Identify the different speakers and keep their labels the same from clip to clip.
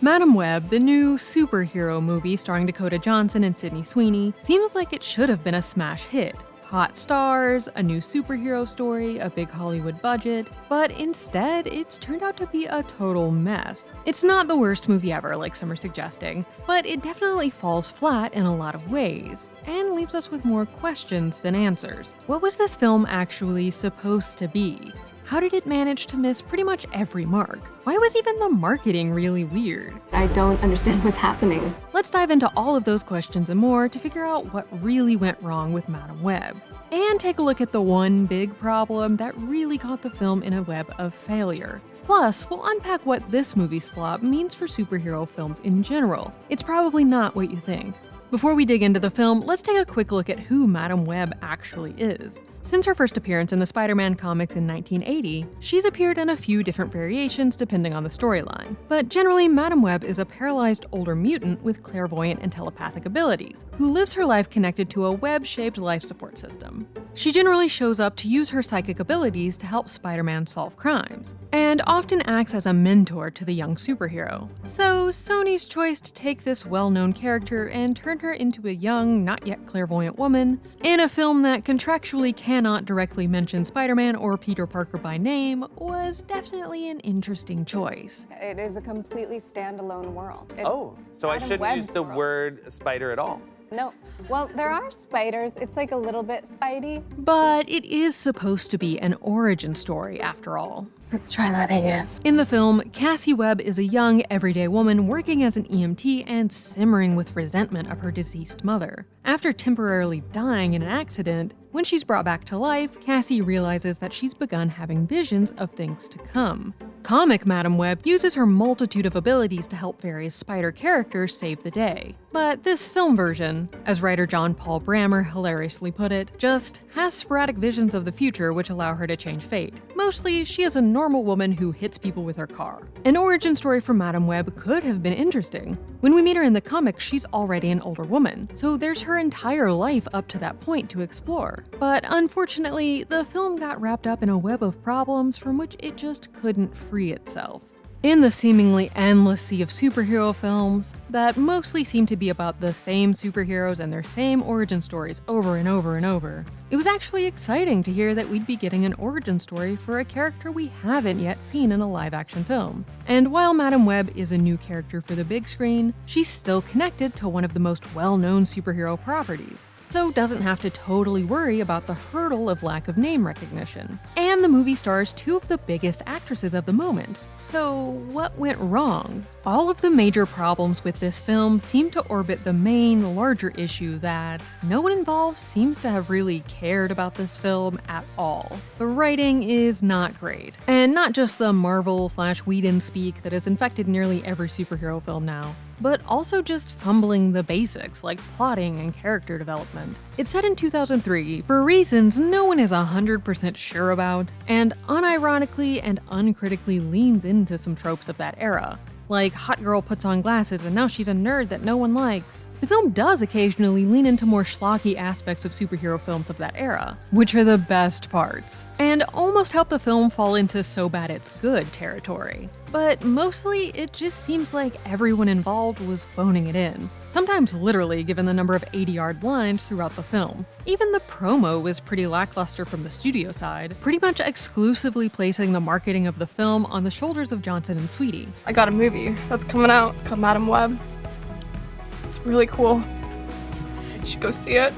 Speaker 1: Madame Webb, the new superhero movie starring Dakota Johnson and Sydney Sweeney, seems like it should have been a smash hit. Hot stars, a new superhero story, a big Hollywood budget, but instead, it's turned out to be a total mess. It's not the worst movie ever, like some are suggesting, but it definitely falls flat in a lot of ways, and leaves us with more questions than answers. What was this film actually supposed to be? How did it manage to miss pretty much every mark? Why was even the marketing really weird?
Speaker 2: I don't understand what's happening.
Speaker 1: Let's dive into all of those questions and more to figure out what really went wrong with Madame Webb. And take a look at the one big problem that really caught the film in a web of failure. Plus, we'll unpack what this movie's flop means for superhero films in general. It's probably not what you think. Before we dig into the film, let's take a quick look at who Madame Webb actually is. Since her first appearance in the Spider-Man comics in 1980, she's appeared in a few different variations depending on the storyline. But generally, Madame Webb is a paralyzed older mutant with clairvoyant and telepathic abilities, who lives her life connected to a web-shaped life support system. She generally shows up to use her psychic abilities to help Spider-Man solve crimes, and often acts as a mentor to the young superhero. So Sony's choice to take this well-known character and turn her into a young, not yet clairvoyant woman in a film that contractually cannot directly mention Spider-Man or Peter Parker by name was definitely an interesting choice.
Speaker 2: It is a completely standalone world.
Speaker 3: So I shouldn't use the word spider at all?
Speaker 2: No. Well, there are spiders. It's like a little bit Spidey.
Speaker 1: But it is supposed to be an origin story after all.
Speaker 2: Let's try that again.
Speaker 1: In the film, Cassie Webb is a young, everyday woman working as an EMT and simmering with resentment of her deceased mother. After temporarily dying in an accident, when she's brought back to life, Cassie realizes that she's begun having visions of things to come. Comic Madame Webb uses her multitude of abilities to help various spider characters save the day. But this film version, as writer John Paul Brammer hilariously put it, just has sporadic visions of the future which allow her to change fate. Mostly, she is a normal woman who hits people with her car. An origin story for Madame Webb could have been interesting. When we meet her in the comics, she's already an older woman, so there's her entire life up to that point to explore. But unfortunately, the film got wrapped up in a web of problems from which it just couldn't free itself. In the seemingly endless sea of superhero films that mostly seem to be about the same superheroes and their same origin stories over and over and over, it was actually exciting to hear that we'd be getting an origin story for a character we haven't yet seen in a live-action film. And while Madame Webb is a new character for the big screen, she's still connected to one of the most well-known superhero properties, so doesn't have to totally worry about the hurdle of lack of name recognition. And the movie stars two of the biggest actresses of the moment. So what went wrong? All of the major problems with this film seem to orbit the main, larger issue that no one involved seems to have really cared about this film at all. The writing is not great. And not just the Marvel/Whedon speak that has infected nearly every superhero film now, but also just fumbling the basics like plotting and character development. It's set in 2003 for reasons no one is 100% sure about, and unironically and uncritically leans into some tropes of that era. Like, hot girl puts on glasses and now she's a nerd that no one likes. The film does occasionally lean into more schlocky aspects of superhero films of that era, which are the best parts, and almost help the film fall into so bad it's good territory. But mostly, it just seems like everyone involved was phoning it in, sometimes literally given the number of 80-yard lines throughout the film. Even the promo was pretty lackluster from the studio side, pretty much exclusively placing the marketing of the film on the shoulders of Johnson and Sweeney.
Speaker 4: I got a movie that's coming out called Madame Webb. It's really cool. You should go see it.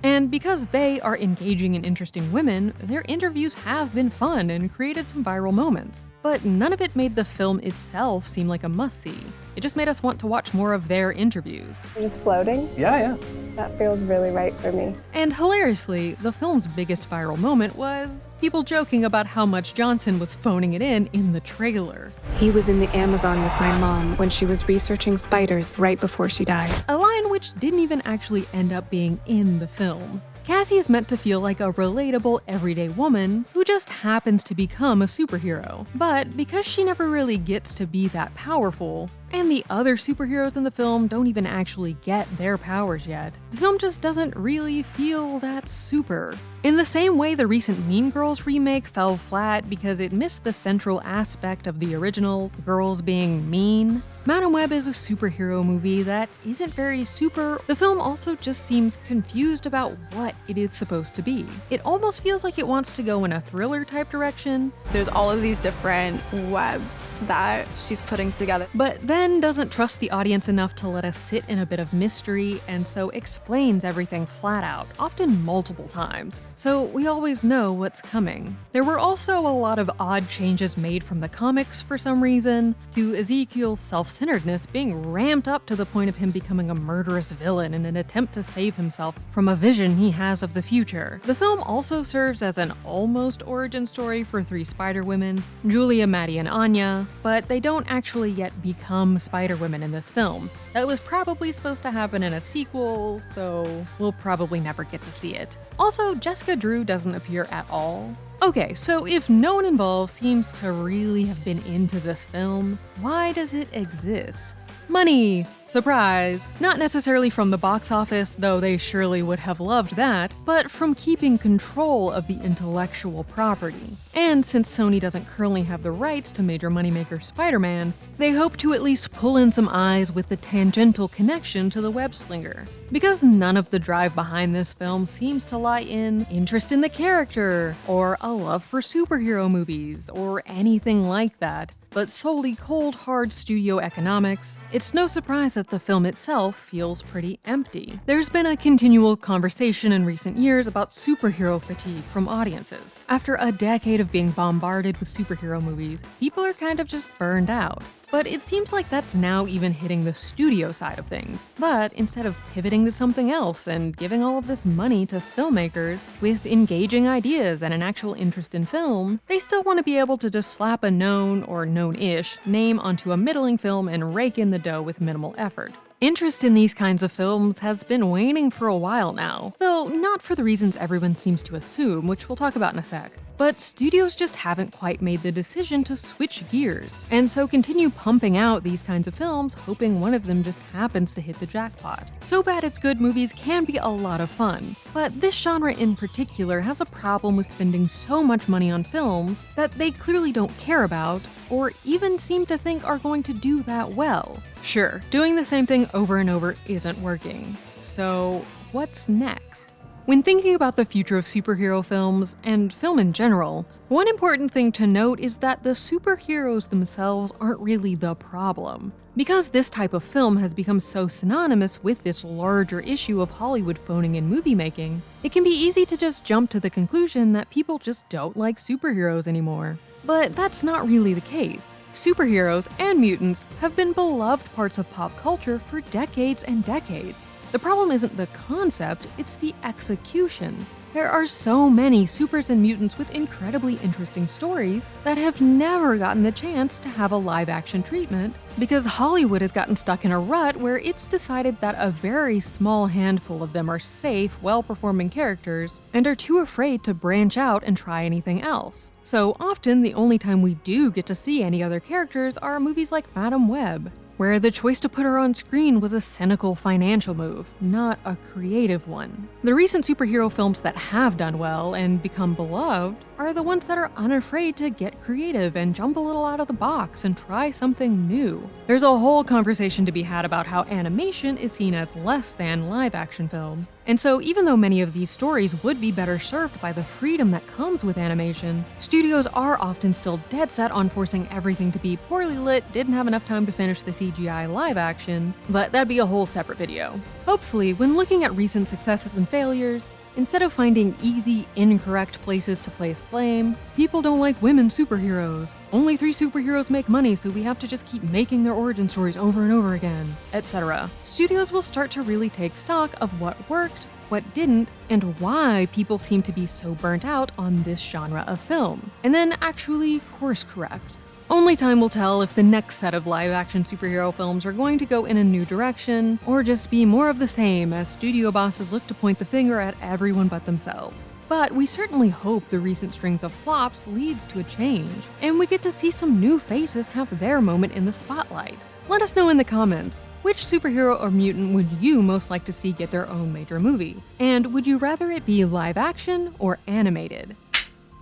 Speaker 1: And because they are engaging and interesting women, their interviews have been fun and created some viral moments. But none of it made the film itself seem like a must-see. It just made us want to watch more of their interviews.
Speaker 2: You're just floating?
Speaker 3: Yeah.
Speaker 2: That feels really right for me.
Speaker 1: And hilariously, the film's biggest viral moment was people joking about how much Johnson was phoning it in the trailer.
Speaker 5: He was in the Amazon with my mom when she was researching spiders right before she died.
Speaker 1: A line which didn't even actually end up being in the film. Cassie is meant to feel like a relatable, everyday woman who just happens to become a superhero. But because she never really gets to be that powerful, and the other superheroes in the film don't even actually get their powers yet. The film just doesn't really feel that super. In the same way the recent Mean Girls remake fell flat because it missed the central aspect of the original, girls being mean, Madame Web is a superhero movie that isn't very super. The film also just seems confused about what it is supposed to be. It almost feels like it wants to go in a thriller type direction.
Speaker 4: There's all of these different webs that she's putting together,
Speaker 1: but then doesn't trust the audience enough to let us sit in a bit of mystery, and so explains everything flat out, often multiple times, so we always know what's coming. There were also a lot of odd changes made from the comics for some reason, to Ezekiel's self-centeredness being ramped up to the point of him becoming a murderous villain in an attempt to save himself from a vision he has of the future. The film also serves as an almost origin story for 3 Spider-Women, Julia, Maddie, and Anya, but they don't actually yet become Spider-Women in this film. That was probably supposed to happen in a sequel, so we'll probably never get to see it. Also, Jessica Drew doesn't appear at all. Okay, so if no one involved seems to really have been into this film, why does it exist? Money! Surprise! Not necessarily from the box office, though they surely would have loved that, but from keeping control of the intellectual property. And since Sony doesn't currently have the rights to major moneymaker Spider-Man, they hope to at least pull in some eyes with the tangential connection to the web slinger. Because none of the drive behind this film seems to lie in interest in the character, or a love for superhero movies, or anything like that, but solely cold hard studio economics, it's no surprise that the film itself feels pretty empty. There's been a continual conversation in recent years about superhero fatigue from audiences. After a decade of being bombarded with superhero movies, people are kind of just burned out. But it seems like that's now even hitting the studio side of things. But instead of pivoting to something else and giving all of this money to filmmakers with engaging ideas and an actual interest in film, they still want to be able to just slap a known or known-ish name onto a middling film and rake in the dough with minimal effort. Interest in these kinds of films has been waning for a while now, though not for the reasons everyone seems to assume, which we'll talk about in a sec. But studios just haven't quite made the decision to switch gears, and so continue pumping out these kinds of films, hoping one of them just happens to hit the jackpot. So Bad It's Good movies can be a lot of fun, but this genre in particular has a problem with spending so much money on films that they clearly don't care about, or even seem to think are going to do that well. Sure, doing the same thing over and over isn't working. So what's next? When thinking about the future of superhero films, and film in general, one important thing to note is that the superheroes themselves aren't really the problem. Because this type of film has become so synonymous with this larger issue of Hollywood phoning in movie making, it can be easy to just jump to the conclusion that people just don't like superheroes anymore. But that's not really the case. Superheroes and mutants have been beloved parts of pop culture for decades and decades. The problem isn't the concept, it's the execution. There are so many supers and mutants with incredibly interesting stories that have never gotten the chance to have a live-action treatment because Hollywood has gotten stuck in a rut where it's decided that a very small handful of them are safe, well-performing characters and are too afraid to branch out and try anything else. So often, the only time we do get to see any other characters are movies like Madame Webb, where the choice to put her on screen was a cynical financial move, not a creative one. The recent superhero films that have done well and become beloved are the ones that are unafraid to get creative and jump a little out of the box and try something new. There's a whole conversation to be had about how animation is seen as less than live-action film. And so even though many of these stories would be better served by the freedom that comes with animation, studios are often still dead set on forcing everything to be poorly lit, didn't have enough time to finish the CGI live action, but that'd be a whole separate video. Hopefully, when looking at recent successes and failures, instead of finding easy, incorrect places to place blame, people don't like women superheroes, only 3 superheroes make money so we have to just keep making their origin stories over and over again, etc. Studios will start to really take stock of what worked, what didn't, and why people seem to be so burnt out on this genre of film, and then actually course correct. Only time will tell if the next set of live-action superhero films are going to go in a new direction, or just be more of the same as studio bosses look to point the finger at everyone but themselves. But we certainly hope the recent strings of flops leads to a change, and we get to see some new faces have their moment in the spotlight. Let us know in the comments, which superhero or mutant would you most like to see get their own major movie? And would you rather it be live action or animated?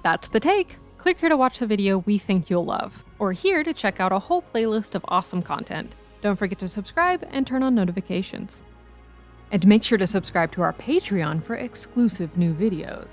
Speaker 1: That's the take! Click here to watch the video we think you'll love, or here to check out a whole playlist of awesome content. Don't forget to subscribe and turn on notifications. And make sure to subscribe to our Patreon for exclusive new videos.